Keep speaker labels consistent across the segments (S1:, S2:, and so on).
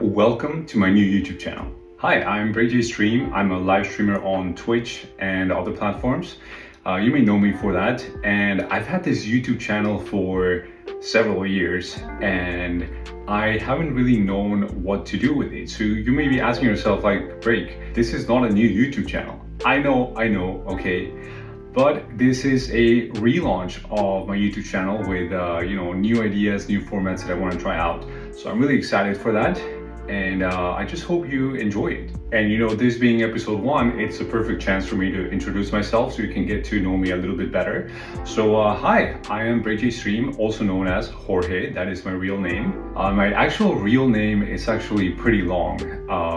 S1: Welcome to my new YouTube channel. Hi, I'm Brady Stream. I'm a live streamer on Twitch and other platforms. You may know me for that. And I've had this YouTube channel for several years and I haven't really known what to do with it. So you may be asking yourself like, Break, this is not a new YouTube channel. I know, okay. But this is a relaunch of my YouTube channel with new ideas, new formats that I want to try out. So I'm really excited for that. And I just hope you enjoy it. And this being episode 1, it's a perfect chance for me to introduce myself so you can get to know me a little bit better. So hi, I am Brady Stream, also known as Jorge. That is my real name. My actual real name is actually pretty long,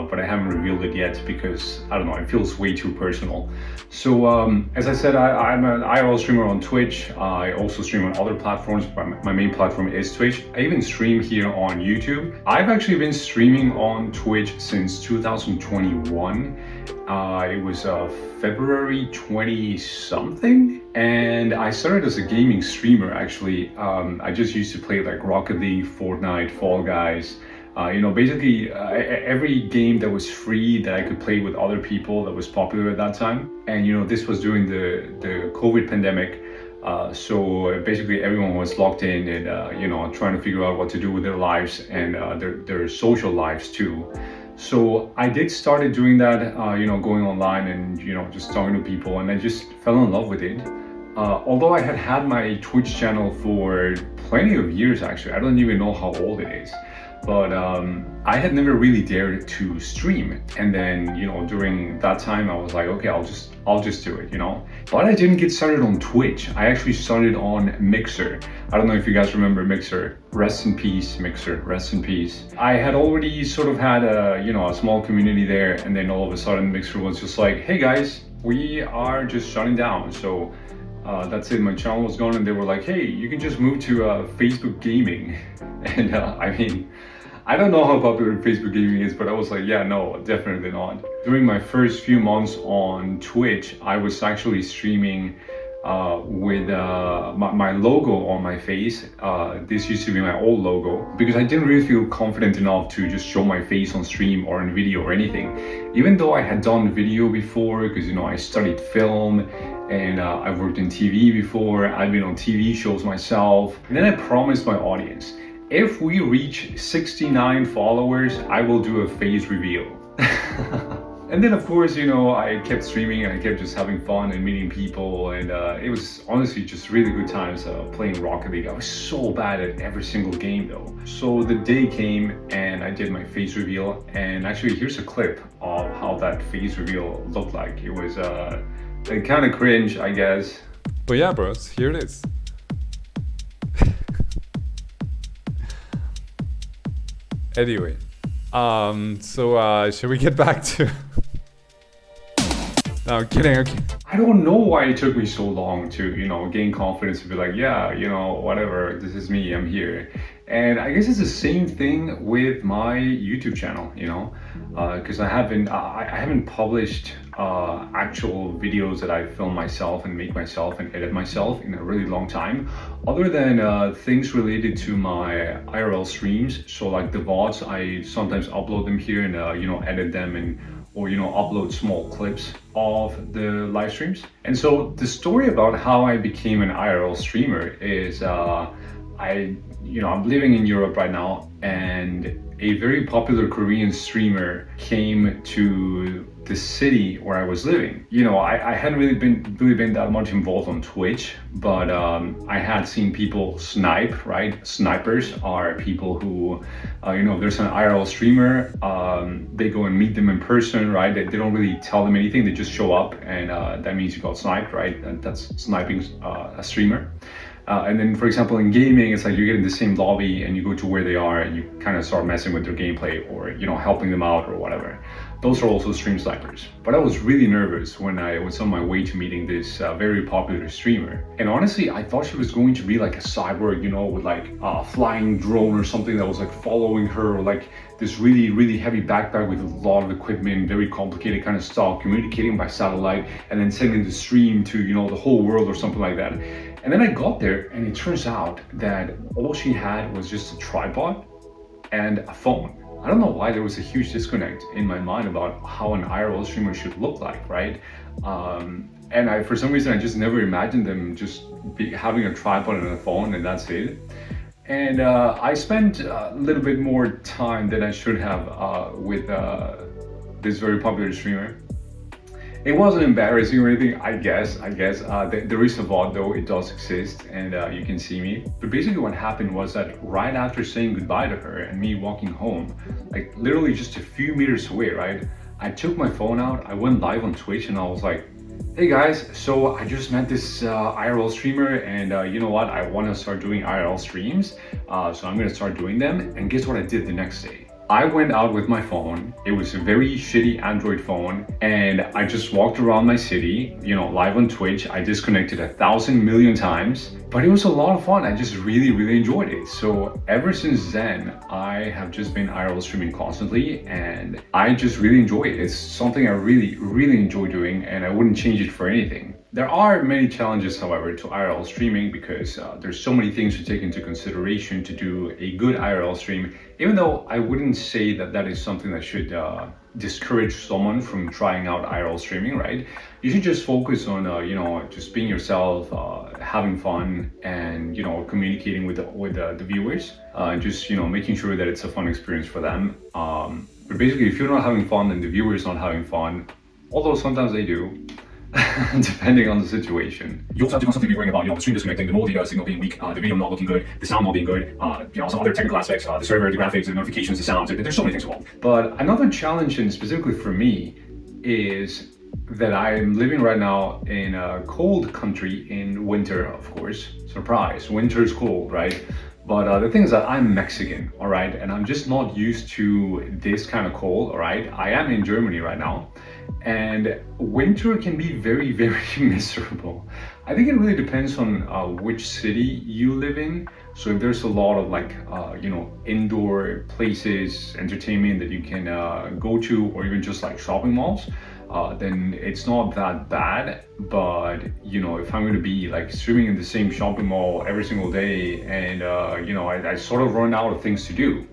S1: but I haven't revealed it yet because, I don't know, it feels way too personal. So as I said, I'm an IRL streamer on Twitch. I also stream on other platforms, but my main platform is Twitch. I even stream here on YouTube. I've actually been streaming on Twitch since 2021. It was February 20 something, and I started as a gaming streamer actually. I just used to play like Rocket League, Fortnite, Fall Guys, basically every game that was free that I could play with other people that was popular at that time. And this was during the COVID pandemic. So basically everyone was locked in and trying to figure out what to do with their lives and their social lives too. So I did started doing that, going online and just talking to people, and I just fell in love with it. Although I had my Twitch channel for plenty of years actually. I don't even know how old it is. But I had never really dared to stream, and then during that time I was like, okay, I'll just do it, But I didn't get started on Twitch. I actually started on Mixer. I don't know if you guys remember Mixer. Rest in peace, Mixer. Rest in peace. I had already sort of had a small community there, and then all of a sudden Mixer was just like, hey guys, we are just shutting down. So that's it. My channel was gone, and they were like, hey, you can just move to Facebook Gaming. And I don't know how popular Facebook gaming is, but I was like, yeah, no, definitely not. During my first few months on Twitch, I was actually streaming with my logo on my face. This used to be my old logo because I didn't really feel confident enough to just show my face on stream or in video or anything. Even though I had done video before, because I studied film and I've worked in TV before. I've been on TV shows myself. And then I promised my audience, if we reach 69 followers, I will do a face reveal. And then of course, I kept streaming and I kept just having fun and meeting people, and it was honestly just really good times playing Rocket League. I was so bad at every single game though. So the day came and I did my face reveal, and actually here's a clip of how that face reveal looked like. It was kind of cringe, I guess.
S2: But yeah, bros, here it is. Anyway, so should we get back to... No, I'm kidding, okay.
S1: I don't know why it took me so long to, gain confidence to be like, yeah, whatever, this is me, I'm here. And I guess it's the same thing with my YouTube channel, because I haven't published actual videos that I film myself and make myself and edit myself in a really long time, other than things related to my IRL streams. So like the VODs, I sometimes upload them here and edit them or upload small clips of the live streams. And so the story about how I became an IRL streamer is I'm living in Europe right now, and a very popular Korean streamer came to the city where I was living. I hadn't really been that much involved on Twitch, but I had seen people snipe, right? Snipers are people who, if there's an IRL streamer, they go and meet them in person, right? They don't really tell them anything, they just show up, and that means you got sniped, right? And that's sniping a streamer. And then, for example, in gaming, it's like you get in the same lobby and you go to where they are and you kind of start messing with their gameplay or, helping them out or whatever. Those are also stream snipers. But I was really nervous when I was on my way to meeting this very popular streamer. And honestly, I thought she was going to be like a cyborg, with like a flying drone or something that was like following her, or like this really, really heavy backpack with a lot of equipment, very complicated kind of stuff, communicating by satellite and then sending the stream to, the whole world or something like that. And then I got there and it turns out that all she had was just a tripod and a phone. I don't know why there was a huge disconnect in my mind about how an IRL streamer should look like, right? And for some reason, I just never imagined them just having a tripod and a phone and that's it. And I spent a little bit more time than I should have with this very popular streamer. It wasn't embarrassing or anything, I guess. There is a VOD though, it does exist, and you can see me. But basically what happened was that right after saying goodbye to her and me walking home, like literally just a few meters away, right? I took my phone out, I went live on Twitch and I was like, hey guys, so I just met this IRL streamer and you know what? I want to start doing IRL streams, so I'm gonna start doing them. And guess what I did the next day? I went out with my phone. It was a very shitty Android phone, and I just walked around my city, you know, live on Twitch. I disconnected 1,000 million times, but it was a lot of fun. I just really enjoyed it. So ever since then, I have just been IRL streaming constantly, and I just really enjoy it. It's something I really enjoy doing, and I wouldn't change it for anything. There are many challenges, however, to IRL streaming because there's so many things to take into consideration to do a good IRL stream, even though I wouldn't say that that is something that should discourage someone from trying out IRL streaming, right? You should just focus on, you know, just being yourself, having fun, and, you know, communicating with the viewers, just, you know, making sure that it's a fun experience for them. But basically, if you're not having fun and the viewer is not having fun, although sometimes they do, depending on the situation.
S3: You also have to constantly be worrying about, you know, the stream disconnecting, the multi signal being weak, the video not looking good, the sound not being good, you know, some other technical aspects, the server, the graphics, the notifications, the sounds. There's so many things involved.
S1: But another challenge, and specifically for me, is that I'm living right now in a cold country in winter, of course. Surprise, winter is cold, right? But the thing is that I'm Mexican, all right? And I'm just not used to this kind of cold, all right? I am in Germany right now, and winter can be very miserable. I think it really depends on which city you live in. So if there's a lot of like, you know, indoor places, entertainment that you can go to, or even just like shopping malls, then it's not that bad. But you know, if I'm going to be like streaming in the same shopping mall every single day, and you know, I sort of run out of things to do.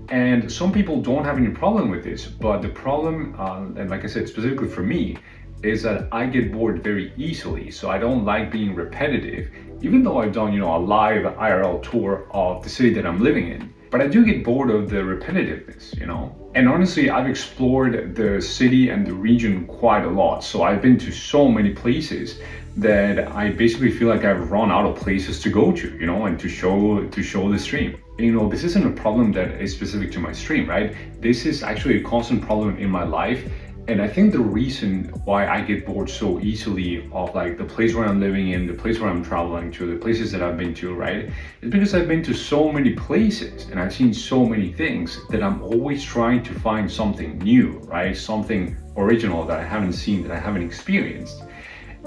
S1: And some people don't have any problem with this, but the problem, and like I said, specifically for me, is that I get bored very easily. So I don't like being repetitive, even though I've done, you know, a live IRL tour of the city that I'm living in. But I do get bored of the repetitiveness, you know? And honestly, I've explored the city and the region quite a lot. So I've been to so many places that I basically feel like I've run out of places to go to, you know, and to show the stream. You know, this isn't a problem that is specific to my stream, right? This is actually a constant problem in my life. And I think the reason why I get bored so easily of like the place where I'm living in, the place where I'm traveling to, the places that I've been to, right, is because I've been to so many places and I've seen so many things that I'm always trying to find something new, right? Something original that I haven't seen, that I haven't experienced.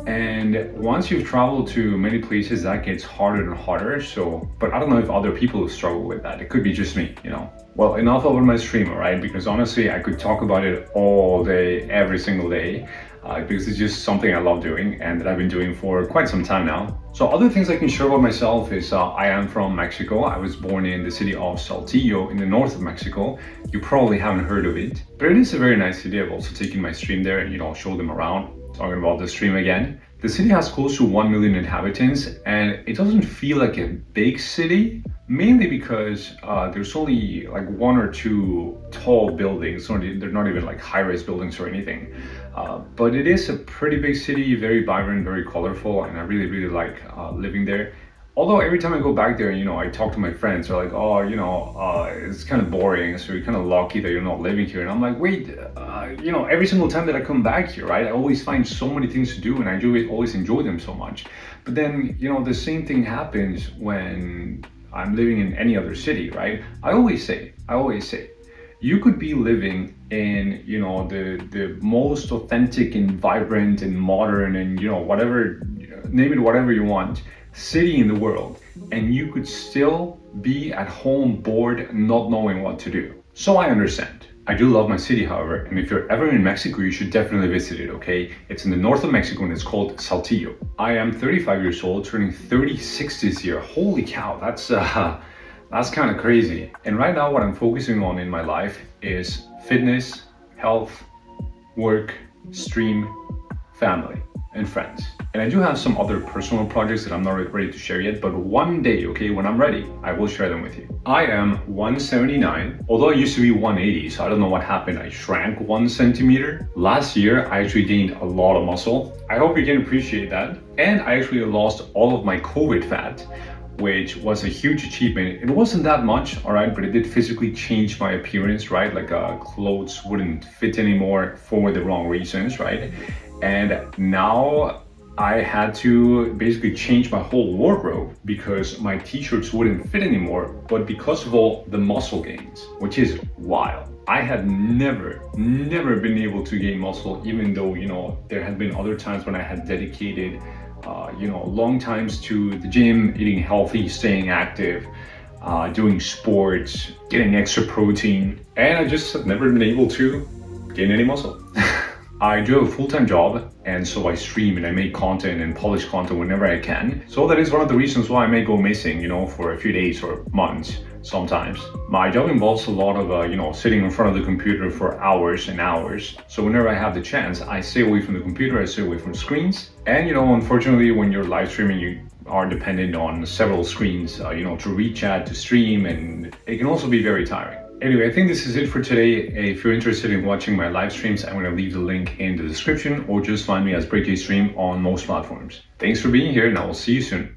S1: And once you've traveled to many places, that gets harder and harder. So, but I don't know if other people struggle with that. It could be just me, you know. Well, enough about my stream, right? Because honestly, I could talk about it all day, every single day, because it's just something I love doing and that I've been doing for quite some time now. So other things I can share about myself is I am from Mexico. I was born in the city of Saltillo in the north of Mexico. You probably haven't heard of it, but it is a very nice city. I've also taken my stream there and, you know, show them around. Talking about the stream again. The city has close to 1 million inhabitants and it doesn't feel like a big city, mainly because there's only like one or two tall buildings. They're not even like high-rise buildings or anything. But it is a pretty big city, very vibrant, very colorful, and I really like living there. Although every time I go back there, you know, I talk to my friends, they're like, oh, you know, it's kind of boring, so you're kind of lucky that you're not living here. And I'm like, wait, you know, every single time that I come back here, right, I always find so many things to do and I do always enjoy them so much. But then, you know, the same thing happens when I'm living in any other city, right? I always say, you could be living in, you know, the most authentic and vibrant and modern and, you know, whatever, name it whatever you want, city in the world, and you could still be at home bored, not knowing what to do. So I understand. I do love my city, however, and if you're ever in Mexico, you should definitely visit it, okay? It's in the north of Mexico and it's called Saltillo. I am 35 years old, turning 36 this year. Holy cow, that's kind of crazy. And right now what I'm focusing on in my life is fitness, health, work, stream, family, and friends. And I do have some other personal projects that I'm not ready to share yet, but one day, okay, when I'm ready, I will share them with you. I am 179, although I used to be 180, so I don't know what happened. I shrank 1 centimeter. Last year, I actually gained a lot of muscle. I hope you can appreciate that. And I actually lost all of my COVID fat, which was a huge achievement. It wasn't that much, all right, but it did physically change my appearance, right? Like clothes wouldn't fit anymore for the wrong reasons, right? And now I had to basically change my whole wardrobe because my t-shirts wouldn't fit anymore, but because of all the muscle gains, which is wild. I had never been able to gain muscle, even though, there had been other times when I had dedicated, long times to the gym, eating healthy, staying active, doing sports, getting extra protein, and I just had never been able to gain any muscle. I do have a full-time job, and so I stream and I make content and publish content whenever I can. So that is one of the reasons why I may go missing, for a few days or months sometimes. My job involves a lot of, sitting in front of the computer for hours and hours. So whenever I have the chance, I stay away from the computer, I stay away from screens. And, unfortunately, when you're live streaming, you are dependent on several screens, to reach out, to stream, and it can also be very tiring. Anyway, I think this is it for today. If you're interested in watching my live streams, I'm going to leave the link in the description, or just find me as BreakJStream on most platforms. Thanks for being here, and I will see you soon.